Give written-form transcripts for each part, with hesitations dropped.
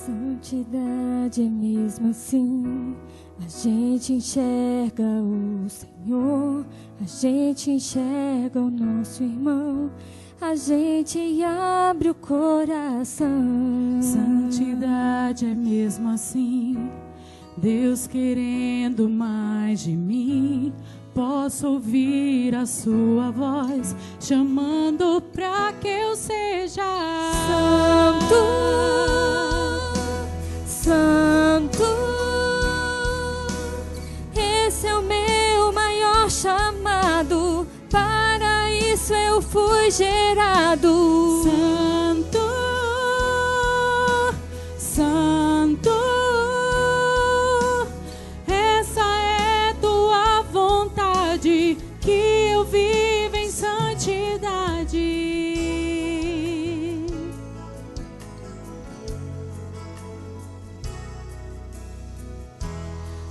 Santidade é mesmo assim, a gente enxerga o Senhor, a gente enxerga o nosso irmão, a gente abre o coração. Santidade é mesmo assim, Deus querendo mais de mim, posso ouvir a sua voz, chamando pra que eu seja santo. Santo, esse é o meu maior chamado, para isso eu fui gerado. Santo, Santo, essa é tua vontade, que eu viva em santidade.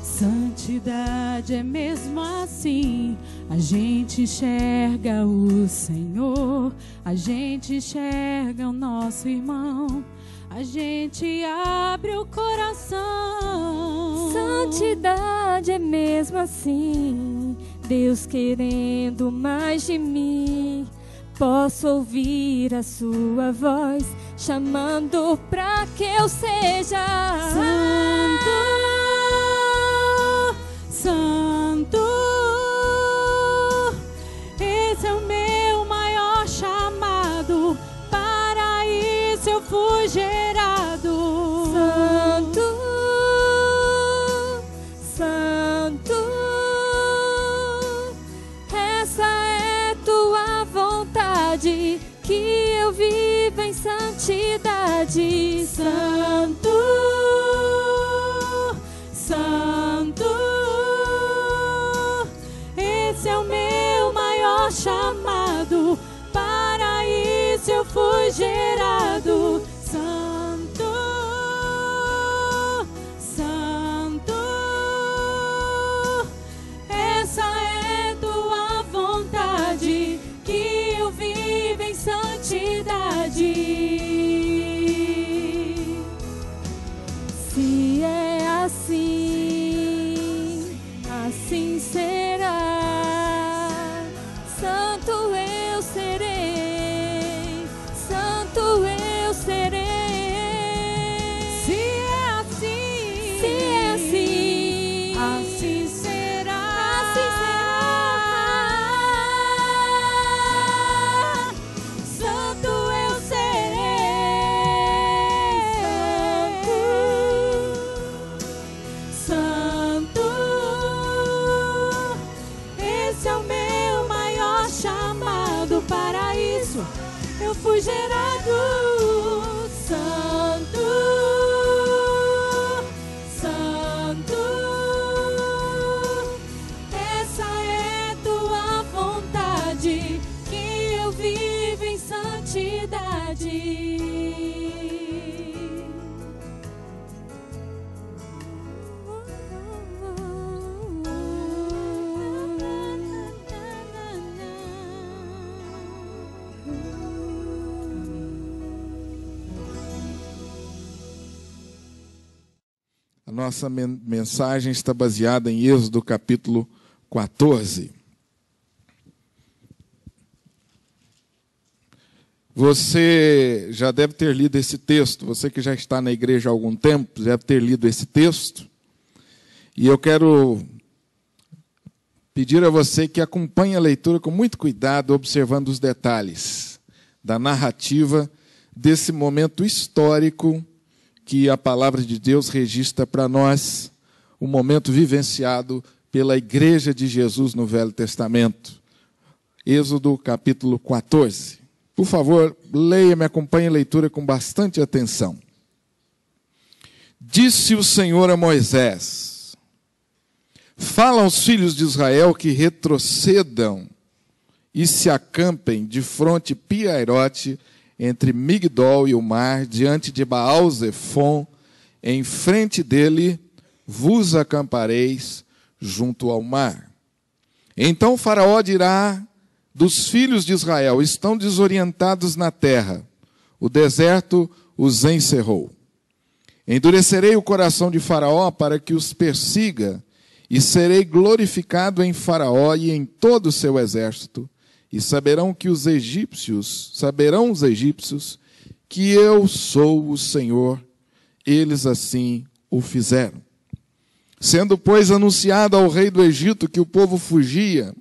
Santidade é mesmo assim, a gente enxerga o Senhor, a gente enxerga o nosso irmão, a gente abre o coração. Santidade é mesmo assim, Deus querendo mais de mim, posso ouvir a sua voz, chamando pra que eu seja santo. Santo, esse é o meu maior chamado, para isso eu fui gerado. Santo, Santo, essa é tua vontade, que eu viva em santidade. Santo, Santo, esse é o meu maior chamado, para isso eu fui gerado. Santo, Santo, essa é tua vontade, que eu vivo em santidade. Se é assim, assim será. Santo eu serei, santo eu serei. Se é assim, assim será. Assim será. Santo eu serei. Santo, esse é o meu maior chamado, para isso eu fui gerado. Santo, Santo, essa é tua vontade, que eu vivo em santidade. A nossa mensagem está baseada em Êxodo capítulo 14. Você já deve ter lido esse texto, você que já está na igreja há algum tempo, deve ter lido esse texto. E eu quero pedir a você que acompanhe a leitura com muito cuidado, observando os detalhes da narrativa desse momento histórico que a palavra de Deus registra para nós, um momento vivenciado pela Igreja de Jesus no Velho Testamento. Êxodo capítulo 14. Por favor, leia, me acompanhe a leitura com bastante atenção. Disse o Senhor a Moisés: Fala aos filhos de Israel que retrocedam e se acampem de fronte Pi-Hairote, entre Migdol e o mar, diante de Baal-Zefon, em frente dele vos acampareis junto ao mar. Então Faraó dirá dos filhos de Israel: estão desorientados na terra, o deserto os encerrou. Endurecerei o coração de Faraó para que os persiga, e serei glorificado em Faraó e em todo o seu exército, e saberão os egípcios que eu sou o Senhor. Eles assim o fizeram. Sendo, pois, anunciado ao rei do Egito que o povo fugia,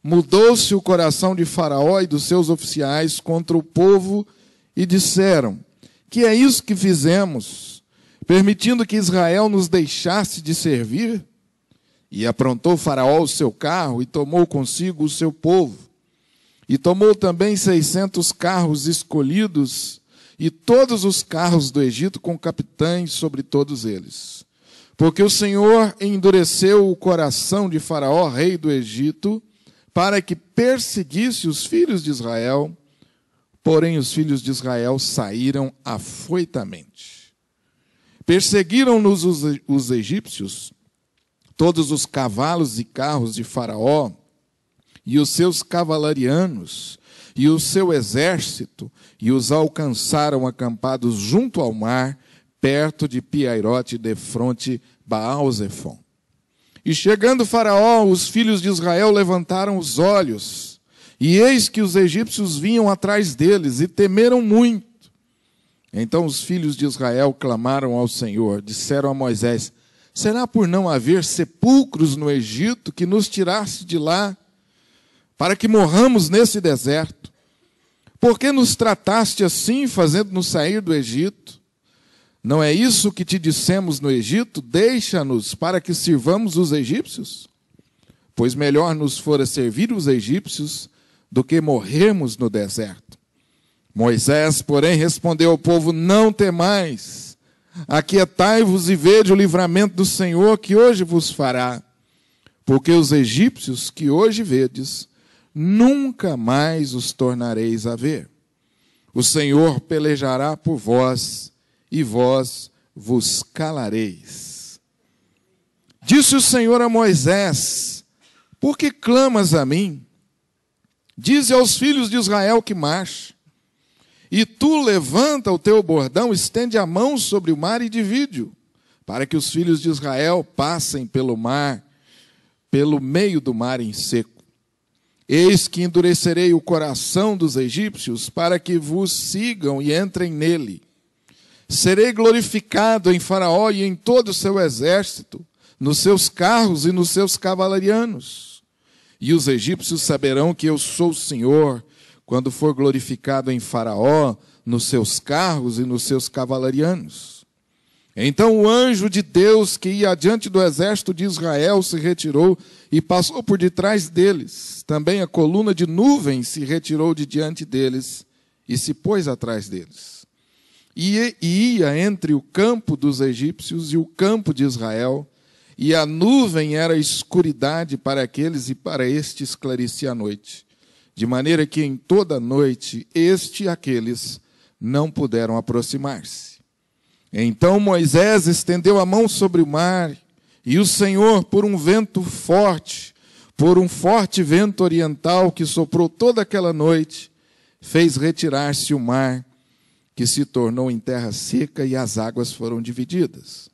mudou-se o coração de Faraó e dos seus oficiais contra o povo, e disseram: que é isso que fizemos, permitindo que Israel nos deixasse de servir? E aprontou Faraó o seu carro e tomou consigo o seu povo. E tomou também 600 carros escolhidos e todos os carros do Egito, com capitães sobre todos eles. Porque o Senhor endureceu o coração de Faraó, rei do Egito, para que perseguisse os filhos de Israel. Porém, os filhos de Israel saíram afoitamente. Perseguiram-nos os egípcios, todos os cavalos e carros de Faraó, e os seus cavalarianos, e o seu exército, e os alcançaram acampados junto ao mar, perto de Pi-Hairote, defronte Baal-Zefon. E chegando Faraó, os filhos de Israel levantaram os olhos, e eis que os egípcios vinham atrás deles, e temeram muito. Então os filhos de Israel clamaram ao Senhor, disseram a Moisés: será por não haver sepulcros no Egito que nos tirasse de lá, para que morramos nesse deserto? Por que nos trataste assim, fazendo-nos sair do Egito? Não é isso que te dissemos no Egito? Deixa-nos para que sirvamos os egípcios? Pois melhor nos fora servir os egípcios do que morrermos no deserto. Moisés, porém, respondeu ao povo: não temais, aquietai-vos e vede o livramento do Senhor que hoje vos fará. Porque os egípcios que hoje vedes, nunca mais os tornareis a ver. O Senhor pelejará por vós, e vós vos calareis. Disse o Senhor a Moisés: por que clamas a mim? Dize aos filhos de Israel que marchem. E tu levanta o teu bordão, estende a mão sobre o mar e divide-o, para que os filhos de Israel passem pelo mar, pelo meio do mar em seco. Eis que endurecerei o coração dos egípcios, para que vos sigam e entrem nele. Serei glorificado em Faraó e em todo o seu exército, nos seus carros e nos seus cavalarianos. E os egípcios saberão que eu sou o Senhor, quando for glorificado em Faraó, nos seus carros e nos seus cavalarianos. Então o anjo de Deus que ia adiante do exército de Israel se retirou e passou por detrás deles. Também a coluna de nuvem se retirou de diante deles e se pôs atrás deles. E ia entre o campo dos egípcios e o campo de Israel, e a nuvem era escuridade para aqueles, e para este esclarecia a noite. De maneira que em toda a noite este e aqueles não puderam aproximar-se. Então Moisés estendeu a mão sobre o mar, e o Senhor, por um forte vento oriental que soprou toda aquela noite, fez retirar-se o mar, que se tornou em terra seca, e as águas foram divididas.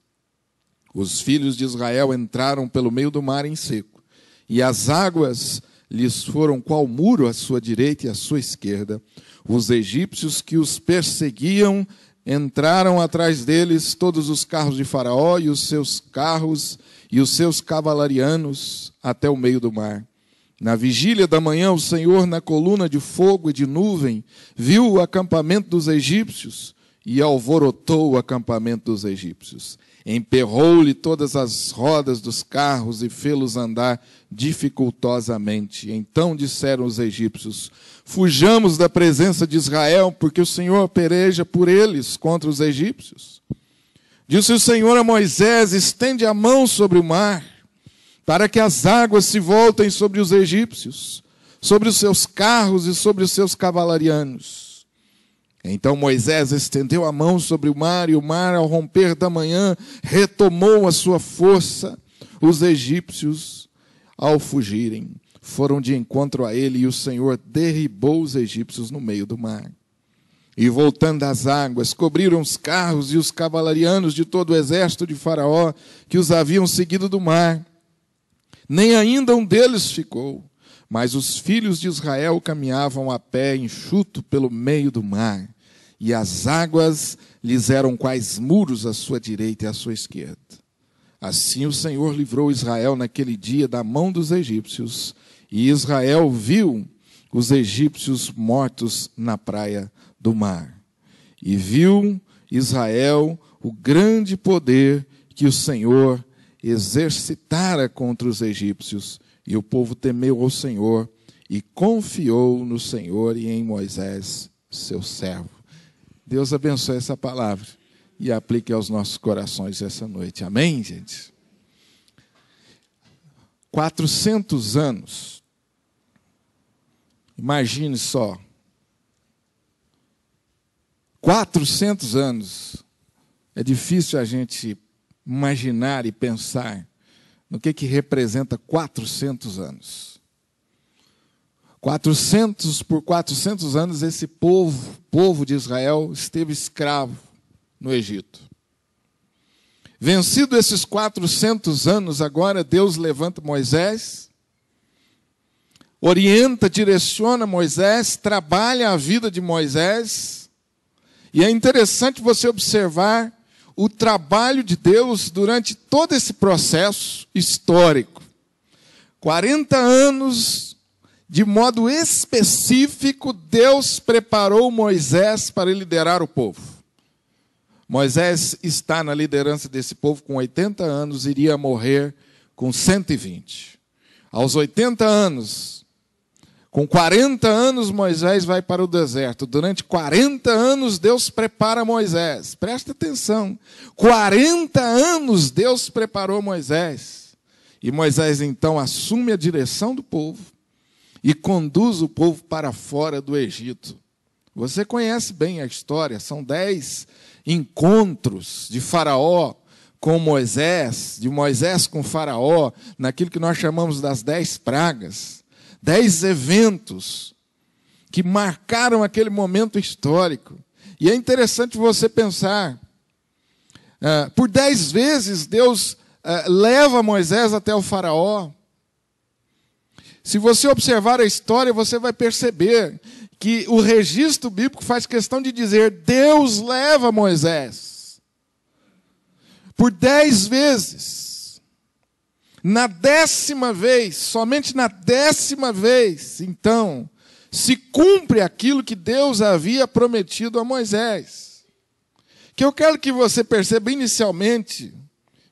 Os filhos de Israel entraram pelo meio do mar em seco, e as águas lhes foram qual muro à sua direita e à sua esquerda. Os egípcios que os perseguiam entraram atrás deles, todos os carros de Faraó e os seus carros e os seus cavalarianos, até o meio do mar. Na vigília da manhã, o Senhor, na coluna de fogo e de nuvem, viu o acampamento dos egípcios e alvorotou o acampamento dos egípcios. Emperrou-lhe todas as rodas dos carros e fê-los andar dificultosamente. Então disseram os egípcios: fujamos da presença de Israel, porque o Senhor peleja por eles contra os egípcios. Disse o Senhor a Moisés: estende a mão sobre o mar, para que as águas se voltem sobre os egípcios, sobre os seus carros e sobre os seus cavalarianos. Então Moisés estendeu a mão sobre o mar, e o mar, ao romper da manhã, retomou a sua força. Os egípcios, ao fugirem, foram de encontro a ele, e o Senhor derribou os egípcios no meio do mar. E voltando às águas, cobriram os carros e os cavalarianos de todo o exército de Faraó, que os haviam seguido do mar. Nem ainda um deles ficou, mas os filhos de Israel caminhavam a pé enxuto pelo meio do mar, e as águas lhes eram quais muros à sua direita e à sua esquerda. Assim o Senhor livrou Israel naquele dia da mão dos egípcios, e Israel viu os egípcios mortos na praia do mar. E viu Israel o grande poder que o Senhor exercitara contra os egípcios, e o povo temeu ao Senhor e confiou no Senhor e em Moisés, seu servo. Deus abençoe essa palavra e aplique aos nossos corações essa noite. Amém, gente? 400 anos. Imagine só. 400 anos. É difícil a gente imaginar e pensar no que representa 400 anos. 400 anos esse povo de Israel esteve escravo no Egito. Vencido esses 400 anos, agora Deus levanta Moisés, orienta, direciona Moisés, trabalha a vida de Moisés, e é interessante você observar o trabalho de Deus durante todo esse processo histórico. 40 anos, de modo específico, Deus preparou Moisés para liderar o povo. Moisés está na liderança desse povo com 80 anos, iria morrer com 120. Aos 80 anos, com 40 anos, Moisés vai para o deserto. Durante 40 anos, Deus prepara Moisés. Presta atenção. 40 anos, Deus preparou Moisés. E Moisés, então, assume a direção do povo e conduz o povo para fora do Egito. Você conhece bem a história. São 10 encontros de Faraó com Moisés, de Moisés com Faraó, naquilo que nós chamamos das 10 pragas. 10 eventos que marcaram aquele momento histórico. E é interessante você pensar, por 10 vezes Deus leva Moisés até o Faraó. Se você observar a história, você vai perceber que o registro bíblico faz questão de dizer: Deus leva Moisés. Por 10 vezes. Na 10ª vez, somente na 10ª vez, então, se cumpre aquilo que Deus havia prometido a Moisés. Que eu quero que você perceba inicialmente,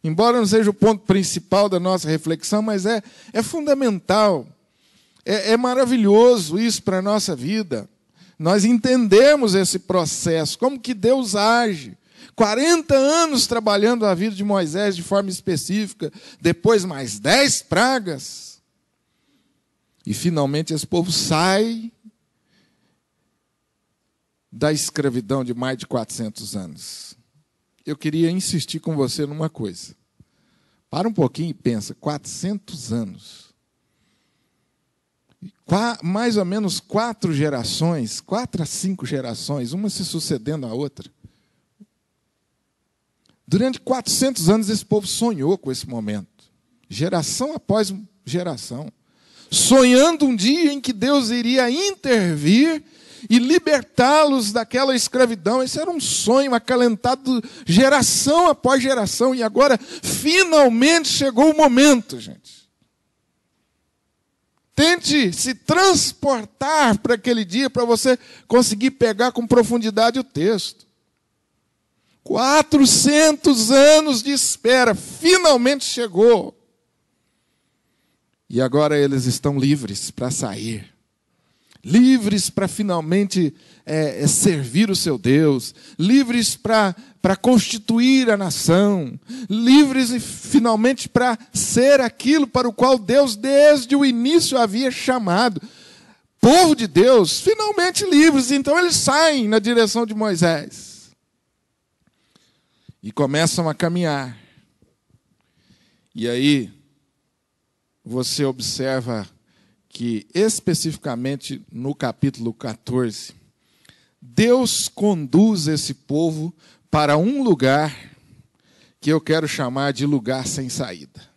embora não seja o ponto principal da nossa reflexão, mas é fundamental. É maravilhoso isso para a nossa vida. Nós entendemos esse processo, como que Deus age. 40 anos trabalhando a vida de Moisés de forma específica, depois mais 10 pragas. E finalmente esse povo sai da escravidão de mais de 400 anos. Eu queria insistir com você numa coisa. Para um pouquinho e pensa, 400 anos. Mais ou menos 4 gerações, 4 a 5 gerações, uma se sucedendo à outra. Durante 400 anos, esse povo sonhou com esse momento. Geração após geração. Sonhando um dia em que Deus iria intervir e libertá-los daquela escravidão. Esse era um sonho acalentado geração após geração. E agora, finalmente, chegou o momento, gente. Tente se transportar para aquele dia para você conseguir pegar com profundidade o texto. 400 anos de espera, finalmente chegou. E agora eles estão livres para sair. livres para finalmente servir o seu Deus, livres para constituir a nação, livres finalmente para ser aquilo para o qual Deus desde o início havia chamado. Povo de Deus, finalmente livres. Então eles saem na direção de Moisés e começam a caminhar. E aí você observa que especificamente no capítulo 14, Deus conduz esse povo para um lugar que eu quero chamar de lugar sem saída.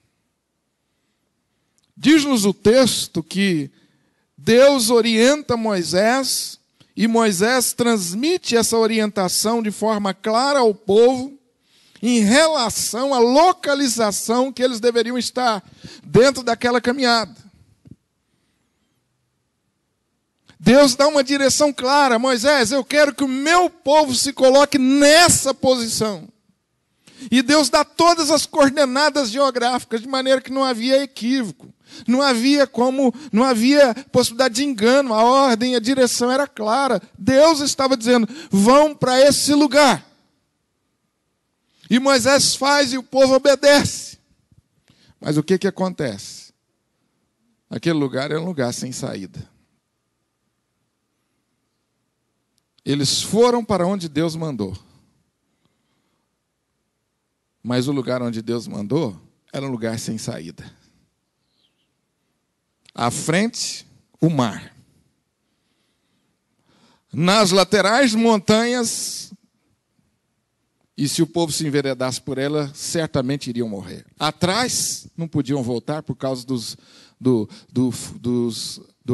Diz-nos o texto que Deus orienta Moisés e Moisés transmite essa orientação de forma clara ao povo em relação à localização que eles deveriam estar dentro daquela caminhada. Deus dá uma direção clara. Moisés, eu quero que o meu povo se coloque nessa posição. E Deus dá todas as coordenadas geográficas, de maneira que não havia equívoco. Não havia possibilidade de engano. A ordem, a direção era clara. Deus estava dizendo, vão para esse lugar. E Moisés faz e o povo obedece. Mas o que acontece? Aquele lugar era um lugar sem saída. Eles foram para onde Deus mandou. Mas o lugar onde Deus mandou era um lugar sem saída. À frente, o mar. Nas laterais, montanhas. E se o povo se enveredasse por ela, certamente iriam morrer. Atrás, não podiam voltar por causa do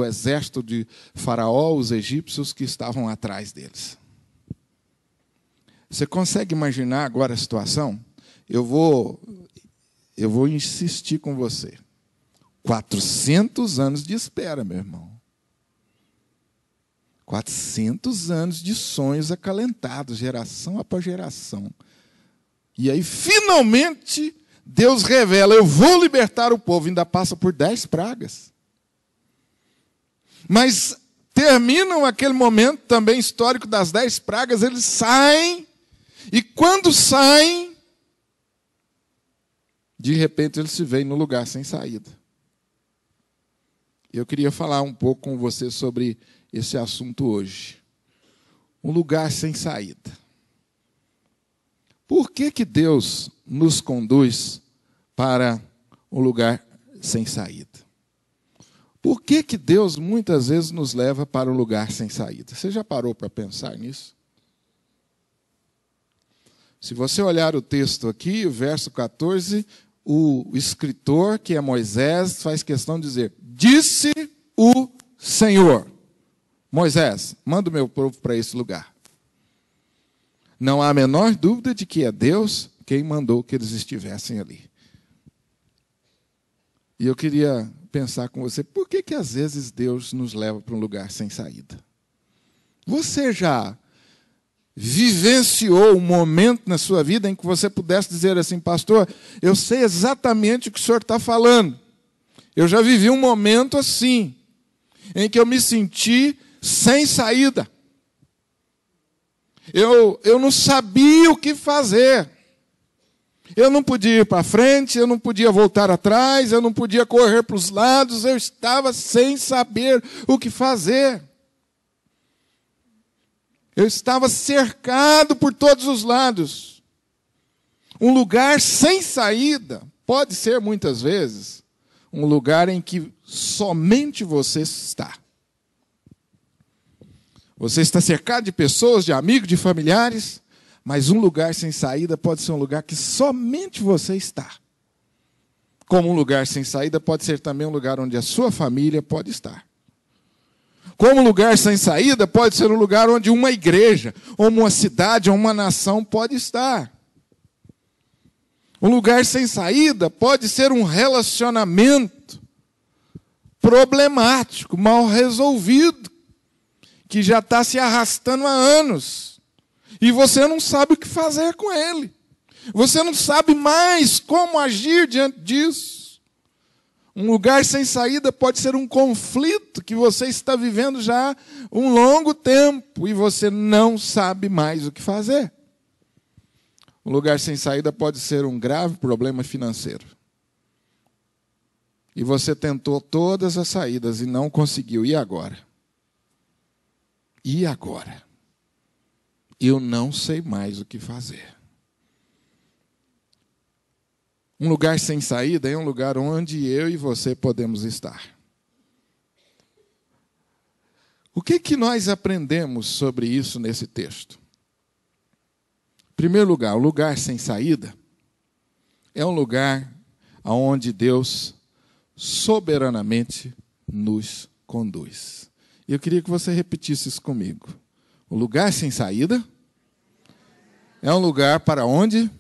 exército de Faraó, os egípcios que estavam atrás deles. Você consegue imaginar agora a situação? Eu vou insistir com você. 400 anos de espera, meu irmão. 400 anos de sonhos acalentados, geração após geração. E aí, finalmente, Deus revela, eu vou libertar o povo. Ainda passa por 10 pragas. Mas terminam aquele momento também histórico das 10 pragas, eles saem, e quando saem, de repente eles se veem no lugar sem saída. Eu queria falar um pouco com você sobre esse assunto hoje. Um lugar sem saída. Por que Deus nos conduz para um lugar sem saída? Por que Deus muitas vezes nos leva para um lugar sem saída? Você já parou para pensar nisso? Se você olhar o texto aqui, o verso 14, o escritor, que é Moisés, faz questão de dizer, disse o Senhor. Moisés, manda o meu povo para esse lugar. Não há a menor dúvida de que é Deus quem mandou que eles estivessem ali. E eu queria pensar com você, por que às vezes Deus nos leva para um lugar sem saída? Você já vivenciou um momento na sua vida em que você pudesse dizer assim, pastor, eu sei exatamente o que o senhor está falando. Eu já vivi um momento assim, em que eu me senti sem saída. Eu não sabia o que fazer. Eu não podia ir para frente, eu não podia voltar atrás, eu não podia correr para os lados, eu estava sem saber o que fazer. Eu estava cercado por todos os lados. Um lugar sem saída pode ser, muitas vezes, um lugar em que somente você está. Você está cercado de pessoas, de amigos, de familiares, mas um lugar sem saída pode ser um lugar que somente você está. Como um lugar sem saída pode ser também um lugar onde a sua família pode estar. Como um lugar sem saída pode ser um lugar onde uma igreja, ou uma cidade, ou uma nação pode estar. Um lugar sem saída pode ser um relacionamento problemático, mal resolvido, que já está se arrastando há anos. E você não sabe o que fazer com ele. Você não sabe mais como agir diante disso. Um lugar sem saída pode ser um conflito que você está vivendo já um longo tempo e você não sabe mais o que fazer. Um lugar sem saída pode ser um grave problema financeiro. E você tentou todas as saídas e não conseguiu. E agora? E agora? Eu não sei mais o que fazer. Um lugar sem saída é um lugar onde eu e você podemos estar. O que nós aprendemos sobre isso nesse texto? Em primeiro lugar, o lugar sem saída é um lugar onde Deus soberanamente nos conduz. E eu queria que você repetisse isso comigo. O lugar sem saída é um lugar para onde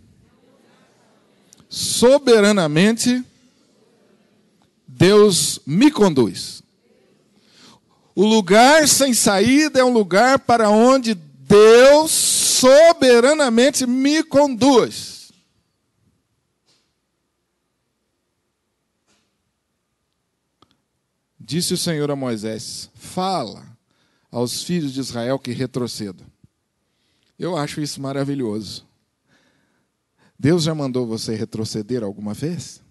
soberanamente Deus me conduz. O lugar sem saída é um lugar para onde Deus soberanamente me conduz. Disse o Senhor a Moisés: fala aos filhos de Israel que retrocedam. Eu acho isso maravilhoso. Deus já mandou você retroceder alguma vez?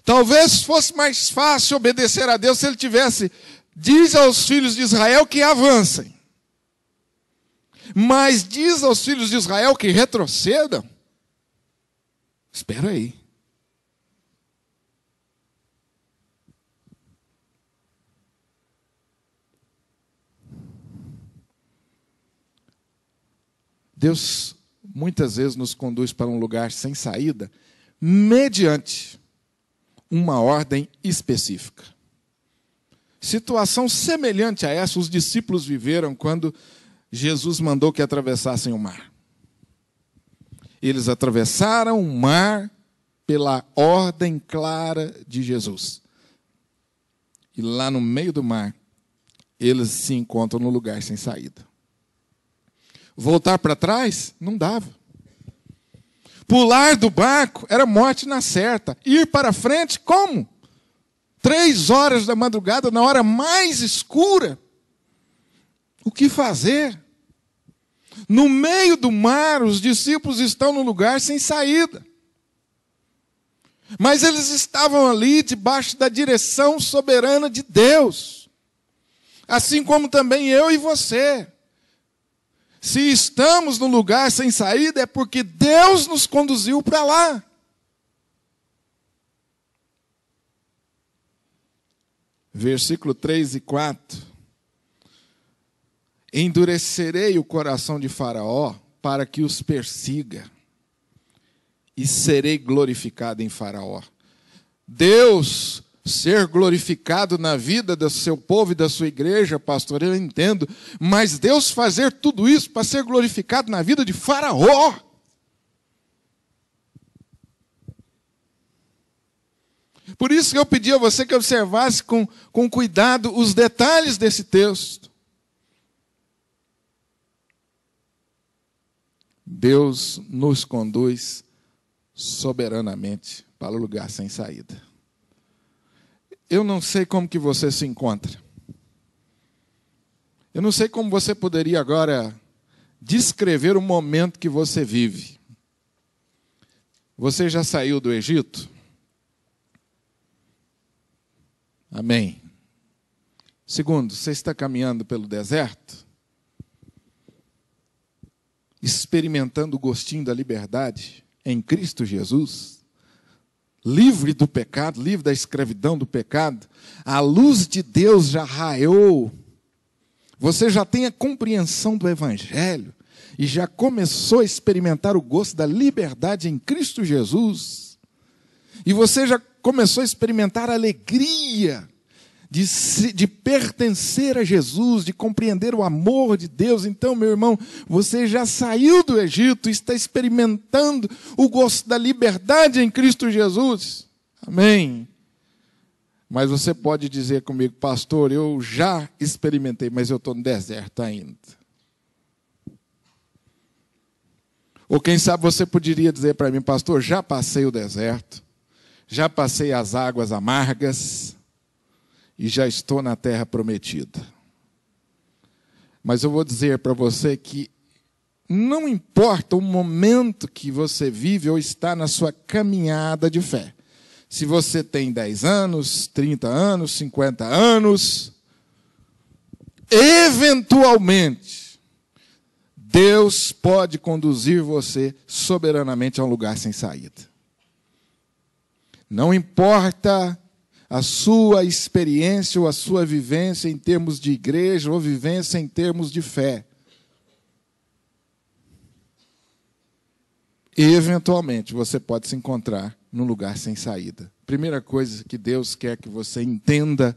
Talvez fosse mais fácil obedecer a Deus se ele tivesse: diz aos filhos de Israel que avancem. Mas diz aos filhos de Israel que retrocedam. Espera aí. Deus muitas vezes nos conduz para um lugar sem saída, mediante uma ordem específica. Situação semelhante a essa os discípulos viveram quando Jesus mandou que atravessassem o mar. Eles atravessaram o mar pela ordem clara de Jesus. E lá no meio do mar, eles se encontram no lugar sem saída. Voltar para trás? Não dava. Pular do barco era morte na certa. Ir para frente, como? 3 horas da madrugada, na hora mais escura. O que fazer? No meio do mar, os discípulos estão no lugar sem saída. Mas eles estavam ali debaixo da direção soberana de Deus. Assim como também eu e você. Se estamos no lugar sem saída, é porque Deus nos conduziu para lá. Versículo 3 e 4. Endurecerei o coração de Faraó para que os persiga, e serei glorificado em Faraó. Deus ser glorificado na vida do seu povo e da sua igreja, pastor, eu entendo. Mas Deus fazer tudo isso para ser glorificado na vida de Faraó. Por isso que eu pedi a você que observasse com cuidado os detalhes desse texto. Deus nos conduz soberanamente para o lugar sem saída. Eu não sei como que você se encontra. Eu não sei como você poderia agora descrever o momento que você vive. Você já saiu do Egito? Amém. Segundo, você está caminhando pelo deserto? Experimentando o gostinho da liberdade em Cristo Jesus? Livre do pecado, livre da escravidão do pecado, a luz de Deus já raiou, você já tem a compreensão do Evangelho, e já começou a experimentar o gosto da liberdade em Cristo Jesus, e você já começou a experimentar a alegria de pertencer a Jesus, de compreender o amor de Deus. Então, meu irmão, você já saiu do Egito, está experimentando o gosto da liberdade em Cristo Jesus. Amém. Mas você pode dizer comigo: pastor, eu já experimentei, mas eu estou no deserto ainda. Ou quem sabe você poderia dizer para mim: pastor, já passei o deserto, já passei as águas amargas e já estou na terra prometida. Mas eu vou dizer para você que não importa o momento que você vive ou está na sua caminhada de fé. Se você tem 10 anos, 30 anos, 50 anos, eventualmente, Deus pode conduzir você soberanamente a um lugar sem saída. Não importa a sua experiência ou a sua vivência em termos de igreja ou vivência em termos de fé. Eventualmente, você pode se encontrar num lugar sem saída. Primeira coisa que Deus quer que você entenda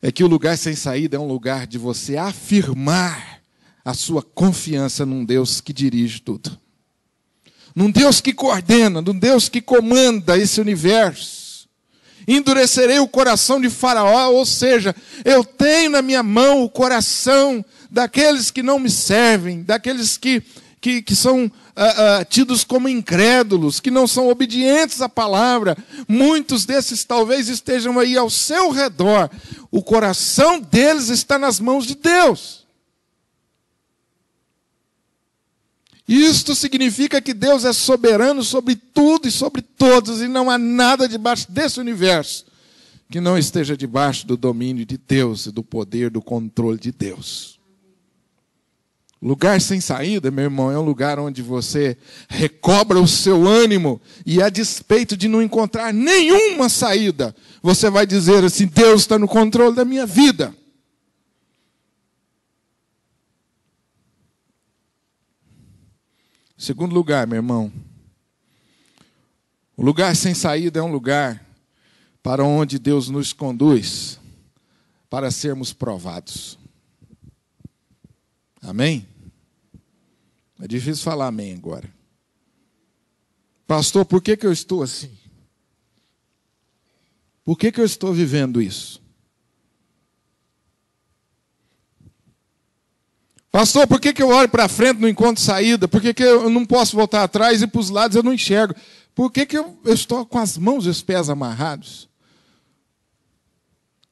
é que o lugar sem saída é um lugar de você afirmar a sua confiança num Deus que dirige tudo. Num Deus que coordena, num Deus que comanda esse universo. Endurecerei o coração de Faraó, ou seja, eu tenho na minha mão o coração daqueles que não me servem, daqueles que são tidos como incrédulos, que não são obedientes à palavra. Muitos desses talvez estejam aí ao seu redor. O coração deles está nas mãos de Deus. Isto significa que Deus é soberano sobre tudo e sobre todos, e não há nada debaixo desse universo que não esteja debaixo do domínio de Deus e do poder, do controle de Deus. Lugar sem saída, meu irmão, é um lugar onde você recobra o seu ânimo e, a despeito de não encontrar nenhuma saída, você vai dizer assim: Deus está no controle da minha vida. Segundo lugar, meu irmão, o lugar sem saída é um lugar para onde Deus nos conduz para sermos provados. Amém? É difícil falar amém agora. Pastor, por que eu estou assim? Por que eu estou vivendo isso? Pastor, por que eu olho para frente e não encontro saída? Por que eu não posso voltar atrás e para os lados eu não enxergo? Por que eu estou com as mãos e os pés amarrados?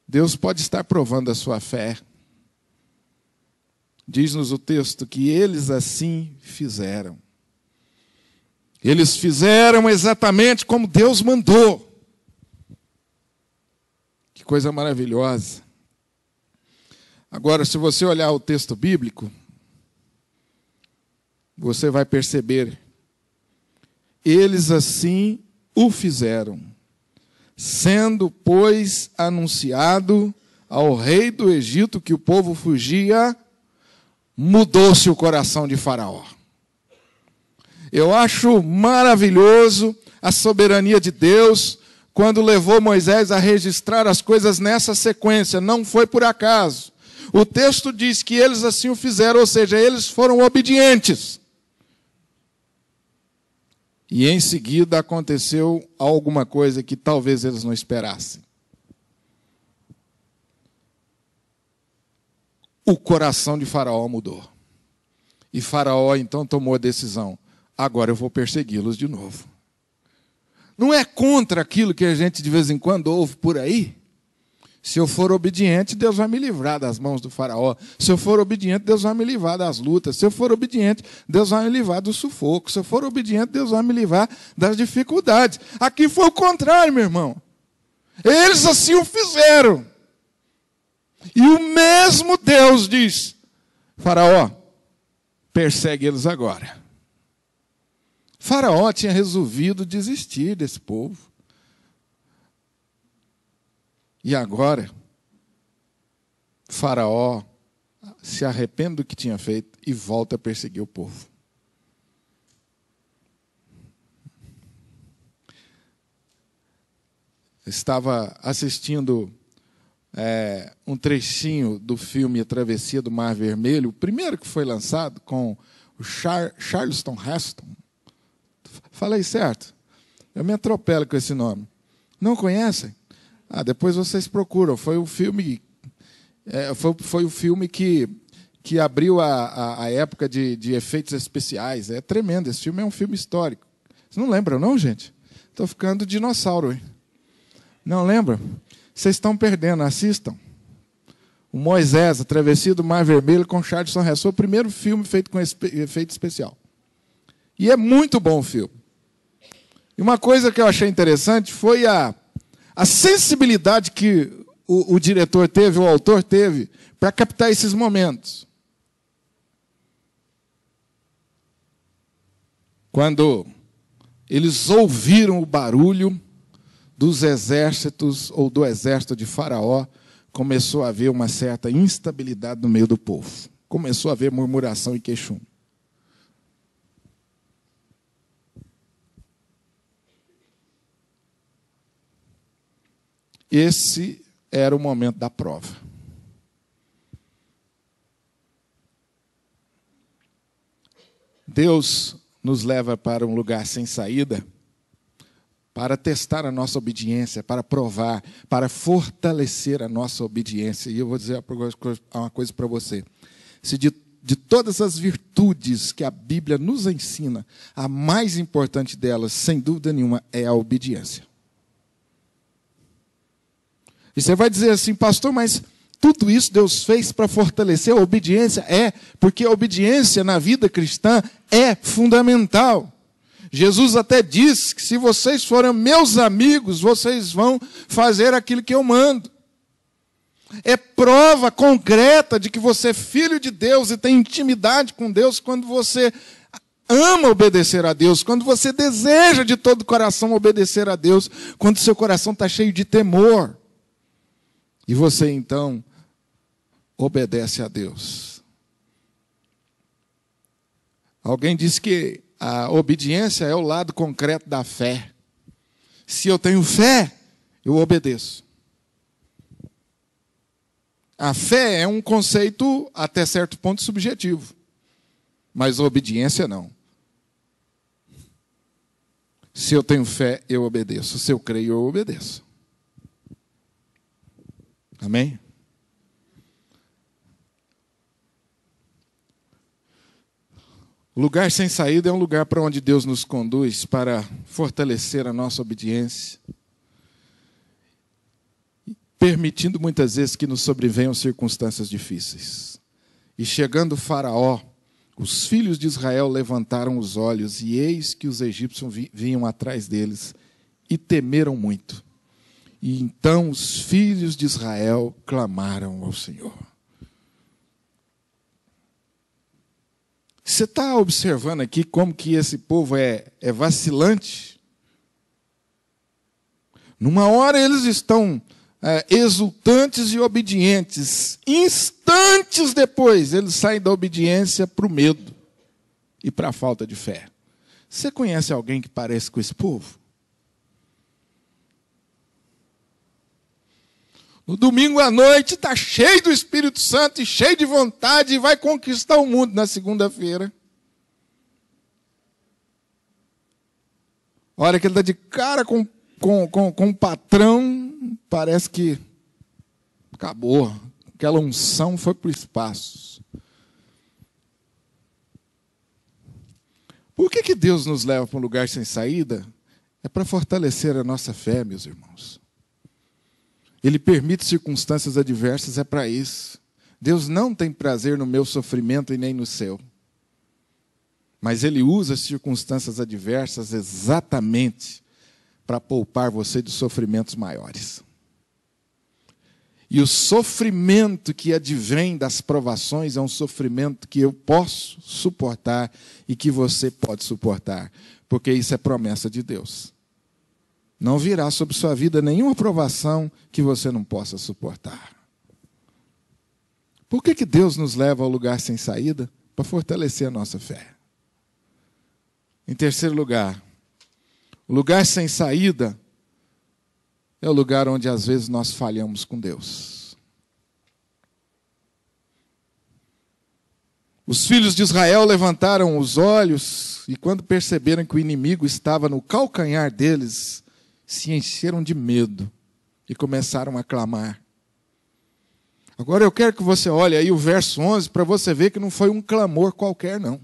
Deus pode estar provando a sua fé. Diz-nos o texto que eles assim fizeram. Eles fizeram exatamente como Deus mandou. Que coisa maravilhosa. Agora, se você olhar o texto bíblico, você vai perceber. Eles assim o fizeram, sendo, pois, anunciado ao rei do Egito que o povo fugia, mudou-se o coração de Faraó. Eu acho maravilhoso a soberania de Deus quando levou Moisés a registrar as coisas nessa sequência. Não foi por acaso. O texto diz que eles assim o fizeram, ou seja, eles foram obedientes. E em seguida aconteceu alguma coisa que talvez eles não esperassem. O coração de Faraó mudou. E Faraó então tomou a decisão: agora eu vou persegui-los de novo. Não é contra aquilo que a gente de vez em quando ouve por aí? Se eu for obediente, Deus vai me livrar das mãos do Faraó. Se eu for obediente, Deus vai me livrar das lutas. Se eu for obediente, Deus vai me livrar do sufoco. Se eu for obediente, Deus vai me livrar das dificuldades. Aqui foi o contrário, meu irmão. Eles assim o fizeram. E o mesmo Deus diz: Faraó, persegue eles agora. Faraó tinha resolvido desistir desse povo. E agora, Faraó se arrepende do que tinha feito e volta a perseguir o povo. Estava assistindo um trechinho do filme A Travessia do Mar Vermelho, o primeiro que foi lançado, com o Charleston Heston. Falei certo? Eu me atropelo com esse nome. Não conhecem? Depois vocês procuram. Foi o filme, foi o filme que abriu a época de efeitos especiais. É tremendo. Esse filme é um filme histórico. Vocês não lembram, não, gente? Estou ficando dinossauro, hein? Não lembra? Vocês estão perdendo, assistam. O Moisés, a Travessia do Mar Vermelho, com Charlton Heston, o primeiro filme feito com efeito especial. E é muito bom o filme. E uma coisa que eu achei interessante foi a sensibilidade que o diretor teve, o autor teve, para captar esses momentos. Quando eles ouviram o barulho dos exércitos, ou do exército de Faraó, começou a haver uma certa instabilidade no meio do povo. Começou a haver murmuração e queixume. Esse era o momento da prova. Deus nos leva para um lugar sem saída para testar a nossa obediência, para provar, para fortalecer a nossa obediência. E eu vou dizer uma coisa para você. Se de todas as virtudes que a Bíblia nos ensina, a mais importante delas, sem dúvida nenhuma, é a obediência. E você vai dizer assim, pastor, mas tudo isso Deus fez para fortalecer a obediência? É, porque a obediência na vida cristã é fundamental. Jesus até diz que se vocês forem meus amigos, vocês vão fazer aquilo que eu mando. É prova concreta de que você é filho de Deus e tem intimidade com Deus quando você ama obedecer a Deus, quando você deseja de todo o coração obedecer a Deus, quando seu coração está cheio de temor. E você, então, obedece a Deus. Alguém disse que a obediência é o lado concreto da fé. Se eu tenho fé, eu obedeço. A fé é um conceito, até certo ponto, subjetivo. Mas a obediência, não. Se eu tenho fé, eu obedeço. Se eu creio, eu obedeço. Amém? O lugar sem saída é um lugar para onde Deus nos conduz para fortalecer a nossa obediência, permitindo muitas vezes que nos sobrevenham circunstâncias difíceis. E chegando Faraó, os filhos de Israel levantaram os olhos, e eis que os egípcios vinham atrás deles, e temeram muito. E então os filhos de Israel clamaram ao Senhor. Você está observando aqui como que esse povo é vacilante? Numa hora eles estão exultantes e obedientes. Instantes depois, eles saem da obediência para o medo e para a falta de fé. Você conhece alguém que parece com esse povo? No domingo à noite está cheio do Espírito Santo e cheio de vontade e vai conquistar o mundo na segunda-feira. A hora que ele está de cara com o patrão, parece que acabou. Aquela unção foi para o espaço. Por que Deus nos leva para um lugar sem saída? É para fortalecer a nossa fé, meus irmãos. Ele permite circunstâncias adversas, é para isso. Deus não tem prazer no meu sofrimento e nem no seu. Mas Ele usa as circunstâncias adversas exatamente para poupar você de sofrimentos maiores. E o sofrimento que advém das provações é um sofrimento que eu posso suportar e que você pode suportar, porque isso é promessa de Deus. Não virá sobre sua vida nenhuma provação que você não possa suportar. Por que Deus nos leva ao lugar sem saída? Para fortalecer a nossa fé. Em terceiro lugar, o lugar sem saída é o lugar onde às vezes nós falhamos com Deus. Os filhos de Israel levantaram os olhos e quando perceberam que o inimigo estava no calcanhar deles, se encheram de medo e começaram a clamar. Agora eu quero que você olhe aí o verso 11 para você ver que não foi um clamor qualquer, não.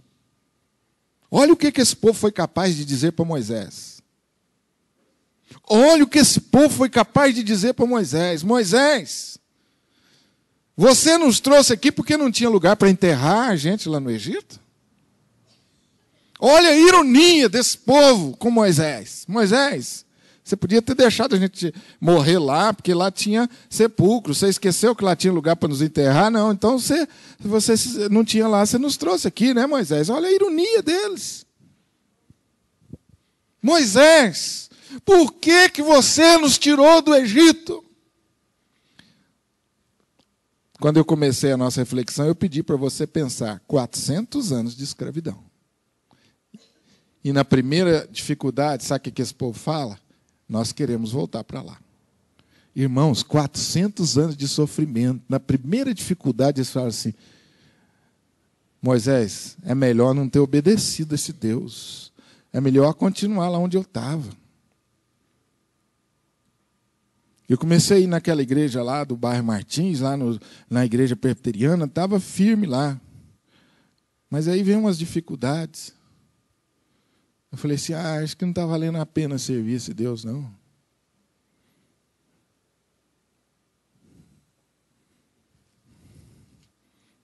Olha o que esse povo foi capaz de dizer para Moisés. Olha o que esse povo foi capaz de dizer para Moisés. Moisés, você nos trouxe aqui porque não tinha lugar para enterrar a gente lá no Egito? Olha a ironia desse povo com Moisés. Moisés, você podia ter deixado a gente morrer lá, porque lá tinha sepulcro. Você esqueceu que lá tinha lugar para nos enterrar? Não, então você não tinha lá, você nos trouxe aqui, né, Moisés? Olha a ironia deles. Moisés, por que você nos tirou do Egito? Quando eu comecei a nossa reflexão, eu pedi para você pensar 400 anos de escravidão. E na primeira dificuldade, sabe o que esse povo fala? Nós queremos voltar para lá. Irmãos, 400 anos de sofrimento. Na primeira dificuldade, eles falam assim, Moisés, é melhor não ter obedecido a esse Deus. É melhor continuar lá onde eu estava. Eu comecei a ir naquela igreja lá do bairro Martins, lá na igreja presbiteriana, estava firme lá. Mas aí veio umas dificuldades. Eu falei assim, acho que não está valendo a pena servir esse Deus, não.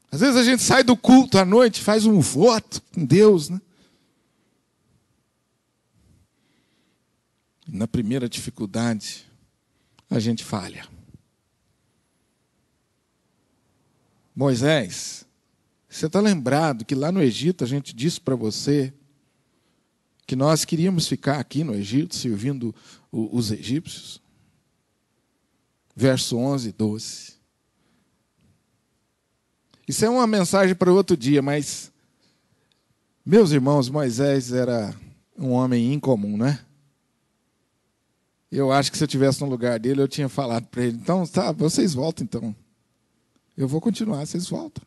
Às vezes a gente sai do culto à noite, faz um voto com Deus, né? E na primeira dificuldade, a gente falha. Moisés, você está lembrado que lá no Egito a gente disse para você que nós queríamos ficar aqui no Egito servindo os egípcios? Verso 11 e 12. Isso é uma mensagem para outro dia, mas, meus irmãos, Moisés era um homem incomum, né? Eu acho que se eu estivesse no lugar dele, eu tinha falado para ele, então, tá, vocês voltam então. Eu vou continuar, vocês voltam.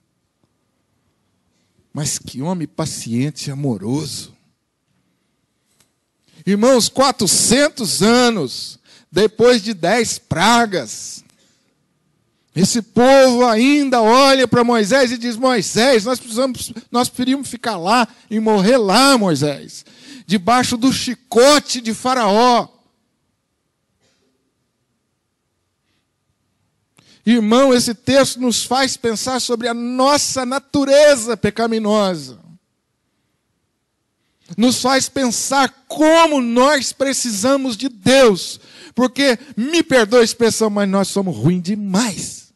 Mas que homem paciente e amoroso. Irmãos, 400 anos, depois de 10 pragas, esse povo ainda olha para Moisés e diz, Moisés, nós preferimos ficar lá e morrer lá, Moisés, debaixo do chicote de Faraó. Irmão, esse texto nos faz pensar sobre a nossa natureza pecaminosa. Nos faz pensar como nós precisamos de Deus. Porque, me perdoe a expressão, mas nós somos ruins demais.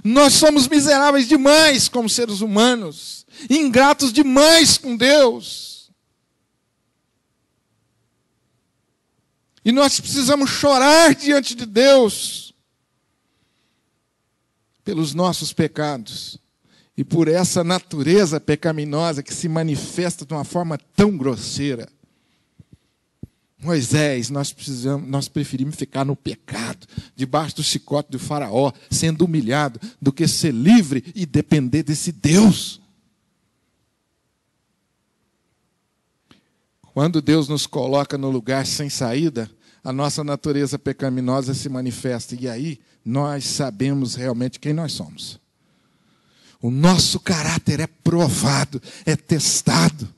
Nós somos miseráveis demais como seres humanos. Ingratos demais com Deus. E nós precisamos chorar diante de Deus pelos nossos pecados. E por essa natureza pecaminosa que se manifesta de uma forma tão grosseira. Moisés, nós preferimos ficar no pecado, debaixo do chicote do Faraó, sendo humilhado, do que ser livre e depender desse Deus. Quando Deus nos coloca no lugar sem saída, a nossa natureza pecaminosa se manifesta. E aí, nós sabemos realmente quem nós somos. O nosso caráter é provado, é testado.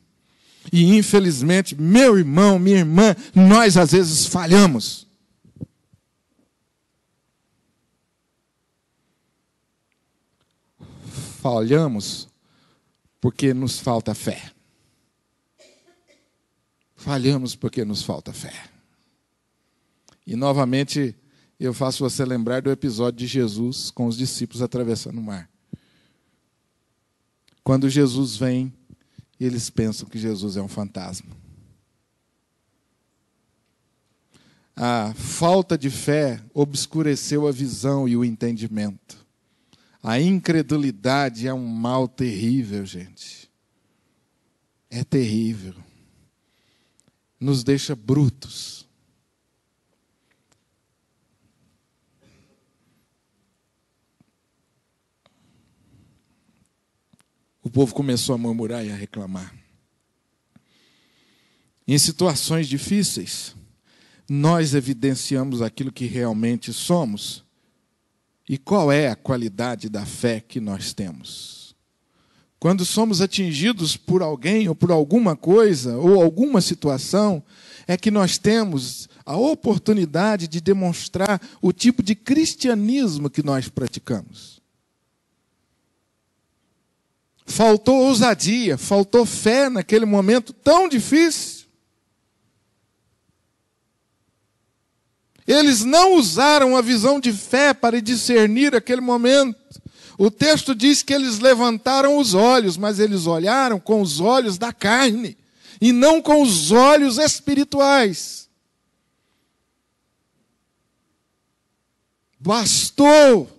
E, infelizmente, meu irmão, minha irmã, nós às vezes falhamos. Falhamos porque nos falta fé. Falhamos porque nos falta fé. E, novamente, eu faço você lembrar do episódio de Jesus com os discípulos atravessando o mar. Quando Jesus vem, eles pensam que Jesus é um fantasma. A falta de fé obscureceu a visão e o entendimento. A incredulidade é um mal terrível, gente. É terrível. Nos deixa brutos. O povo começou a murmurar e a reclamar. Em situações difíceis, nós evidenciamos aquilo que realmente somos. E qual é a qualidade da fé que nós temos? quando somos atingidos por alguém ou por alguma coisa ou alguma situação, é que nós temos a oportunidade de demonstrar o tipo de cristianismo que nós praticamos. Faltou ousadia, faltou fé naquele momento tão difícil. Eles não usaram a visão de fé para discernir aquele momento. O texto diz que eles levantaram os olhos, mas eles olharam com os olhos da carne e não com os olhos espirituais. Bastou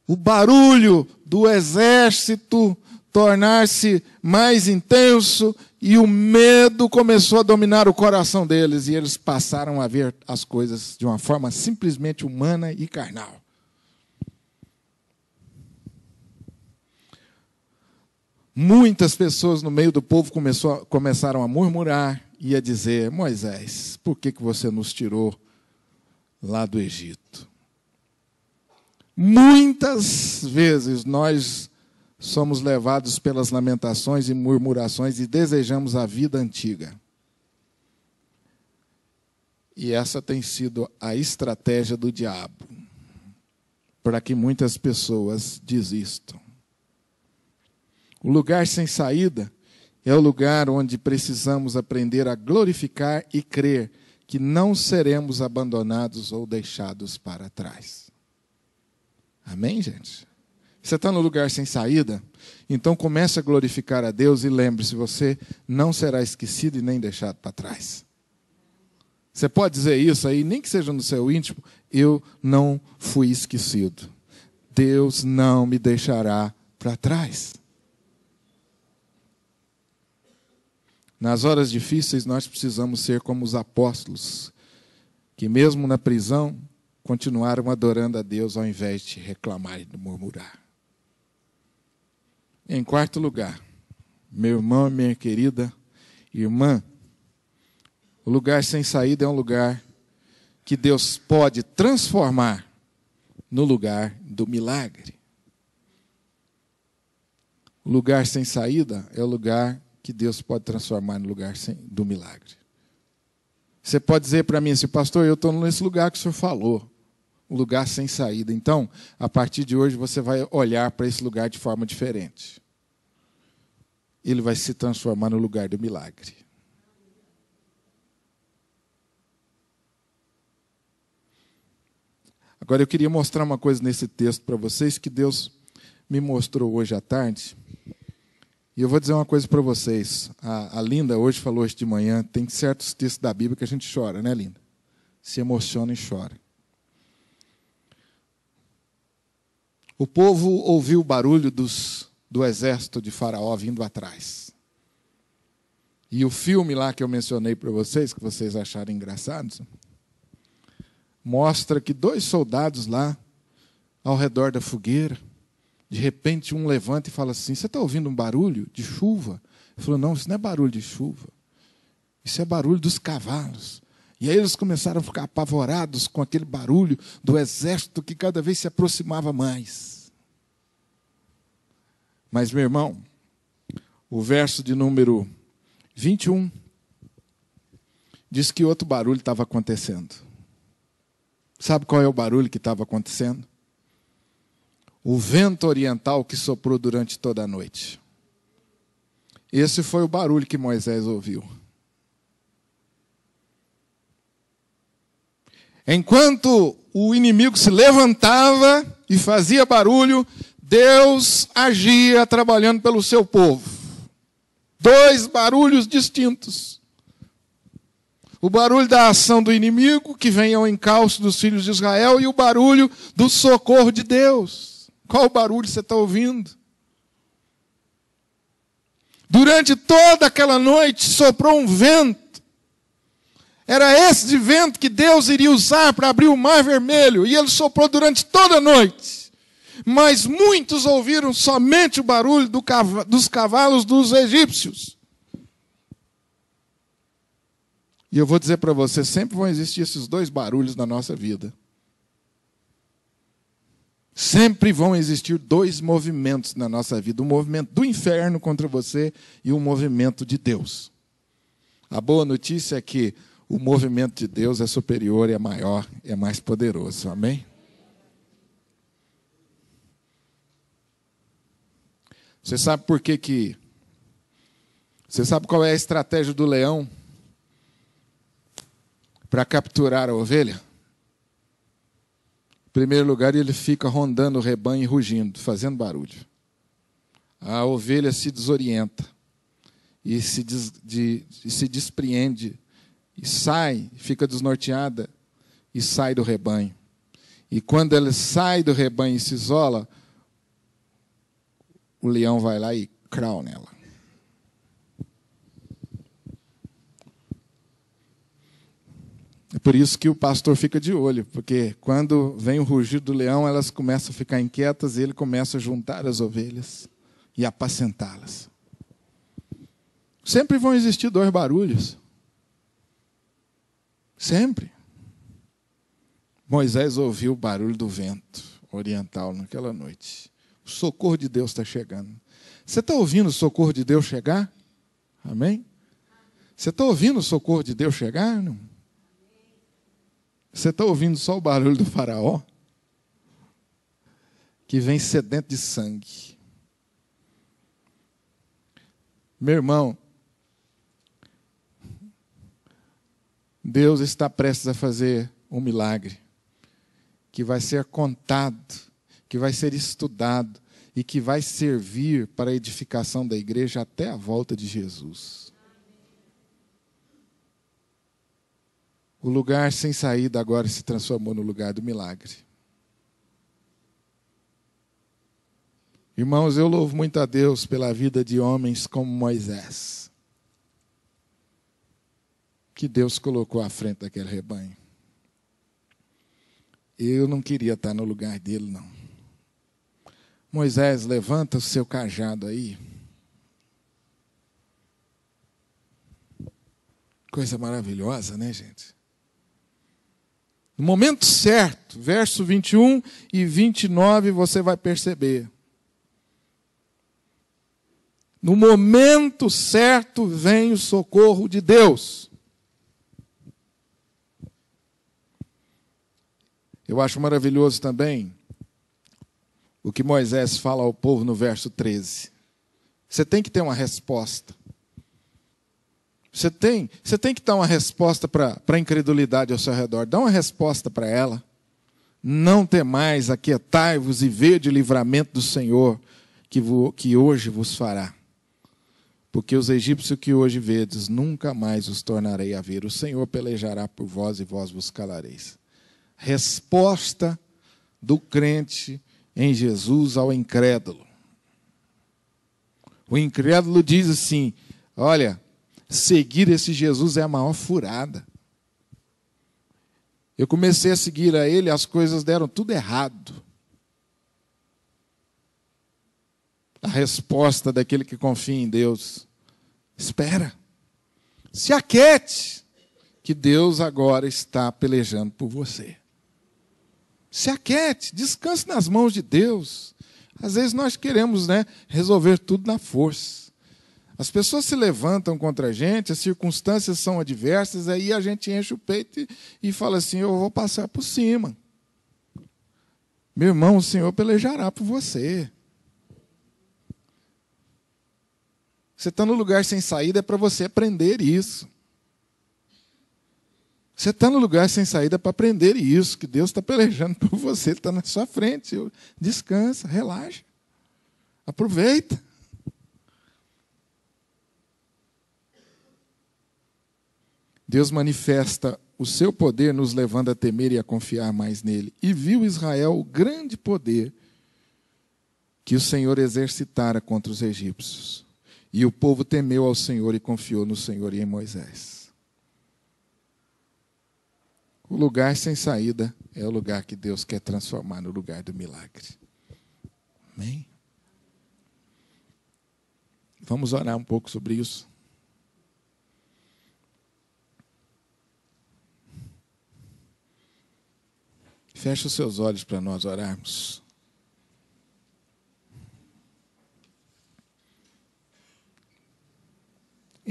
o barulho do exército tornar-se mais intenso e o medo começou a dominar o coração deles e eles passaram a ver as coisas de uma forma simplesmente humana e carnal. Muitas pessoas no meio do povo começaram a murmurar e a dizer: Moisés, por que você nos tirou lá do Egito? Muitas vezes nós somos levados pelas lamentações e murmurações e desejamos a vida antiga. E essa tem sido a estratégia do diabo, para que muitas pessoas desistam. O lugar sem saída é o lugar onde precisamos aprender a glorificar e crer que não seremos abandonados ou deixados para trás. Amém, gente? Você está no lugar sem saída? Então comece a glorificar a Deus e lembre-se, você não será esquecido e nem deixado para trás. Você pode dizer isso aí, nem que seja no seu íntimo: eu não fui esquecido. Deus não me deixará para trás. Nas horas difíceis, nós precisamos ser como os apóstolos, que mesmo na prisão, continuaram adorando a Deus ao invés de reclamar e de murmurar. Em quarto lugar, meu irmão e minha querida irmã, o lugar sem saída é um lugar que Deus pode transformar no lugar do milagre. O lugar sem saída é o lugar que Deus pode transformar no lugar do milagre. Você pode dizer para mim assim: pastor, eu estou nesse lugar que o senhor falou, um lugar sem saída. Então, a partir de hoje, você vai olhar para esse lugar de forma diferente. Ele vai se transformar no lugar do milagre. Agora, eu queria mostrar uma coisa nesse texto para vocês, que Deus me mostrou hoje à tarde. E eu vou dizer uma coisa para vocês. A Linda hoje falou hoje de manhã, tem certos textos da Bíblia que a gente chora, né, Linda? Se emociona e chora. O povo ouviu o barulho do exército de Faraó vindo atrás. E o filme lá que eu mencionei para vocês, que vocês acharam engraçados, mostra que 2 soldados lá, ao redor da fogueira, de repente um levanta e fala assim: você está ouvindo um barulho de chuva? Ele falou: não, isso não é barulho de chuva. Isso é barulho dos cavalos. E aí eles começaram a ficar apavorados com aquele barulho do exército que cada vez se aproximava mais. Mas, meu irmão, o verso de número 21 diz que outro barulho estava acontecendo. Sabe qual é o barulho que estava acontecendo? O vento oriental que soprou durante toda a noite. Esse foi o barulho que Moisés ouviu. Enquanto o inimigo se levantava e fazia barulho, Deus agia trabalhando pelo seu povo. 2 barulhos distintos. O barulho da ação do inimigo, que vem ao encalço dos filhos de Israel, e o barulho do socorro de Deus. Qual barulho você está ouvindo? Durante toda aquela noite soprou um vento. Era esse vento que Deus iria usar para abrir o Mar Vermelho. E ele soprou durante toda a noite. Mas muitos ouviram somente o barulho dos cavalos dos egípcios. E eu vou dizer para você, sempre vão existir esses 2 barulhos na nossa vida. Sempre vão existir dois movimentos na nossa vida: o movimento do inferno contra você e o movimento de Deus. A boa notícia é que o movimento de Deus é superior, é maior, é mais poderoso. Amém? Você sabe por que... Você sabe qual é a estratégia do leão para capturar a ovelha? Em primeiro lugar, ele fica rondando o rebanho e rugindo, fazendo barulho. A ovelha se desorienta e se despreende, e sai, fica desnorteada e sai do rebanho. E quando ela sai do rebanho e se isola, o leão vai lá e crau nela. É por isso que o pastor fica de olho, porque quando vem o rugido do leão, elas começam a ficar inquietas e ele começa a juntar as ovelhas e apacentá-las. Sempre vão existir dois barulhos. Sempre. Moisés ouviu o barulho do vento oriental naquela noite. O socorro de Deus está chegando. Você está ouvindo o socorro de Deus chegar? Amém? Você está ouvindo o socorro de Deus chegar? Não? Você está ouvindo só o barulho do faraó? Que vem sedento de sangue. Meu irmão, Deus está prestes a fazer um milagre que vai ser contado, que vai ser estudado e que vai servir para a edificação da igreja até a volta de Jesus. O lugar sem saída agora se transformou no lugar do milagre. Irmãos, eu louvo muito a Deus pela vida de homens como Moisés, que Deus colocou à frente daquele rebanho. Eu não queria estar no lugar dele, não. Moisés, levanta o seu cajado aí. Coisa maravilhosa, né, gente? No momento certo, verso 21 e 29, você vai perceber. No momento certo vem o socorro de Deus. Eu acho maravilhoso também o que Moisés fala ao povo no verso 13. Você tem que ter uma resposta. Você tem que dar uma resposta para a incredulidade ao seu redor. Dá uma resposta para ela. Não temais, aquietai-vos e vede o livramento do Senhor que hoje vos fará. Porque os egípcios que hoje vedes, nunca mais os tornarei a ver. O Senhor pelejará por vós e vós vos calareis. Resposta do crente em Jesus ao incrédulo. O incrédulo diz assim: olha, seguir esse Jesus é a maior furada. Eu comecei a seguir a ele, as coisas deram tudo errado. A resposta daquele que confia em Deus: espera, se aquiete, que Deus agora está pelejando por você. Se aquiete, descanse nas mãos de Deus. Às vezes nós queremos, resolver tudo na força. As pessoas se levantam contra a gente, as circunstâncias são adversas, aí a gente enche o peito e fala assim: eu vou passar por cima. Meu irmão, o Senhor pelejará por você. Você está no lugar sem saída, é para você aprender isso. Você está no lugar sem saída para aprender isso, que Deus está pelejando por você, Ele está na sua frente. Descansa, relaxa, aproveita. Deus manifesta o seu poder, nos levando a temer e a confiar mais nele. E viu Israel o grande poder que o Senhor exercitara contra os egípcios. E o povo temeu ao Senhor e confiou no Senhor e em Moisés. O lugar sem saída é o lugar que Deus quer transformar no lugar do milagre. Amém? Vamos orar um pouco sobre isso. Feche os seus olhos para nós orarmos.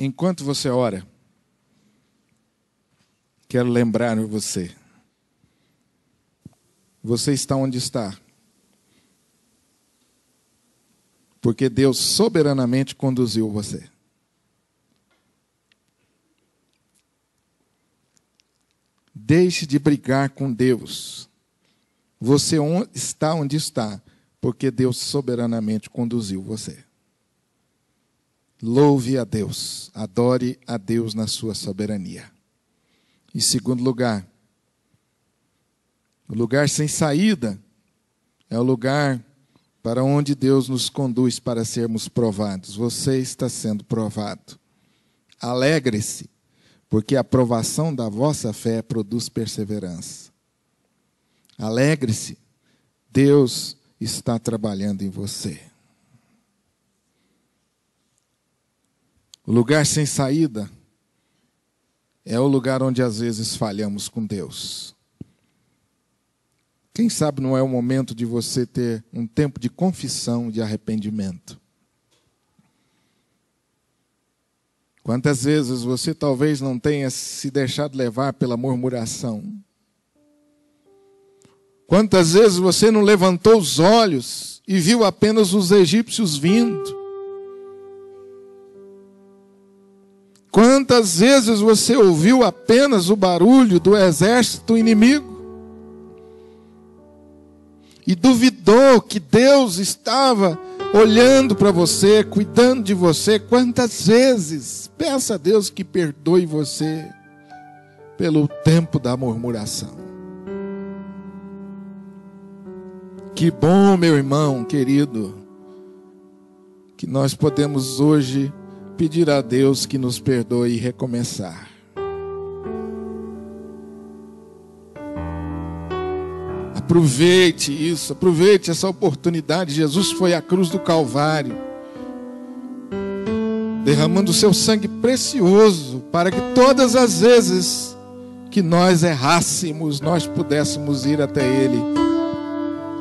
enquanto você ora, quero lembrar você. Você está onde está. Porque Deus soberanamente conduziu você. Deixe de brigar com Deus. Você está onde está, porque Deus soberanamente conduziu você. Louve a Deus, adore a Deus na sua soberania. Em segundo lugar, o lugar sem saída é o lugar para onde Deus nos conduz para sermos provados. Você está sendo provado. Alegre-se, porque a provação da vossa fé produz perseverança. Alegre-se, Deus está trabalhando em você. O lugar sem saída é o lugar onde às vezes falhamos com Deus. Quem sabe não é o momento de você ter um tempo de confissão, de arrependimento. Quantas vezes você talvez não tenha se deixado levar pela murmuração? Quantas vezes você não levantou os olhos e viu apenas os egípcios vindo? Quantas vezes você ouviu apenas o barulho do exército inimigo? E duvidou que Deus estava olhando para você, cuidando de você? Quantas vezes? Peça a Deus que perdoe você pelo tempo da murmuração. Que bom, meu irmão querido, que nós podemos hoje pedir a Deus que nos perdoe e recomeçar. Aproveite isso, aproveite essa oportunidade. Jesus foi à cruz do Calvário, derramando o seu sangue precioso, para que todas as vezes que nós errássemos, nós pudéssemos ir até Ele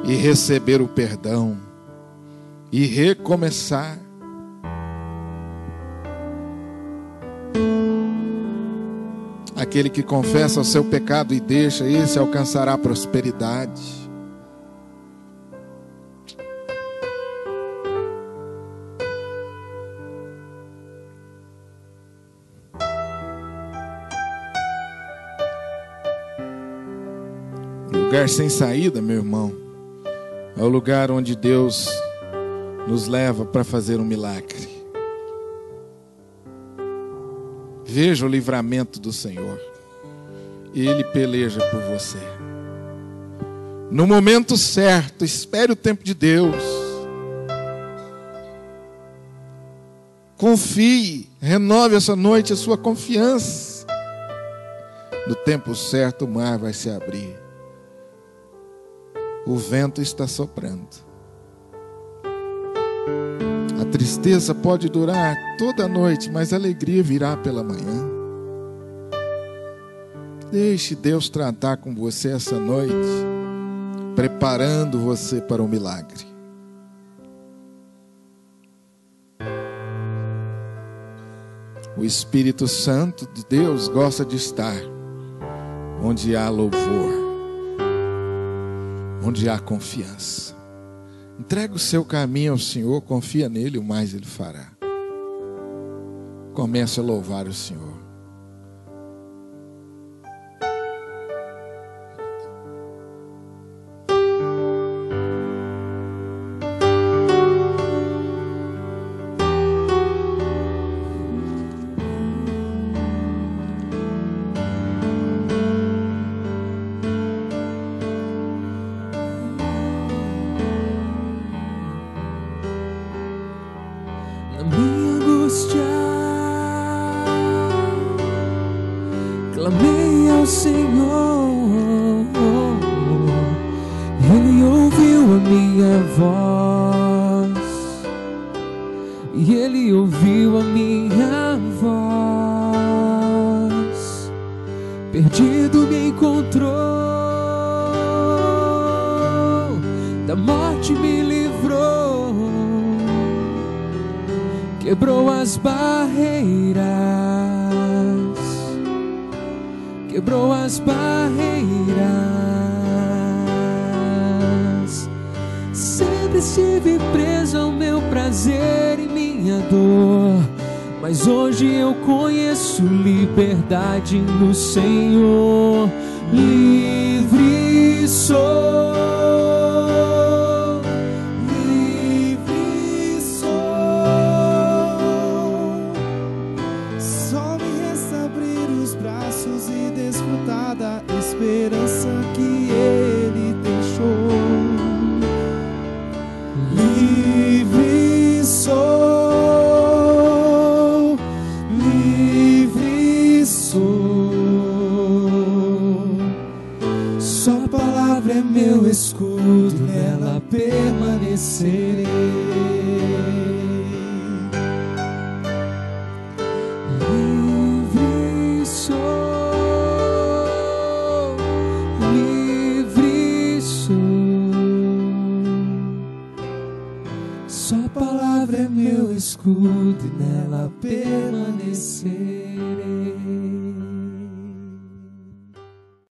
e receber o perdão e recomeçar. Aquele que confessa o seu pecado e deixa, esse alcançará a prosperidade. Lugar sem saída, meu irmão, é o lugar onde Deus nos leva para fazer um milagre. Veja o livramento do Senhor. Ele peleja por você. No momento certo, espere o tempo de Deus. Confie, renove essa noite a sua confiança. No tempo certo, o mar vai se abrir. O vento está soprando. A tristeza pode durar toda a noite, mas a alegria virá pela manhã. Deixe Deus tratar com você essa noite, preparando você para o milagre. O Espírito Santo de Deus gosta de estar onde há louvor, onde há confiança. Entrega o seu caminho ao Senhor, confia nele, o mais Ele fará. Comece a louvar o Senhor. Na minha angústia, quebrou as barreiras, quebrou as barreiras. Sempre estive preso ao meu prazer e minha dor, mas hoje eu conheço liberdade no Senhor. Livre sou, livre sou. Só me resta abrir os braços e desfrutar da esperança que Ele deixou. Livre sou, livre sou. Sua palavra é meu escudo, nela permanecerei. Livre sou, livre sou. Sua palavra é meu escudo e nela permanecerei.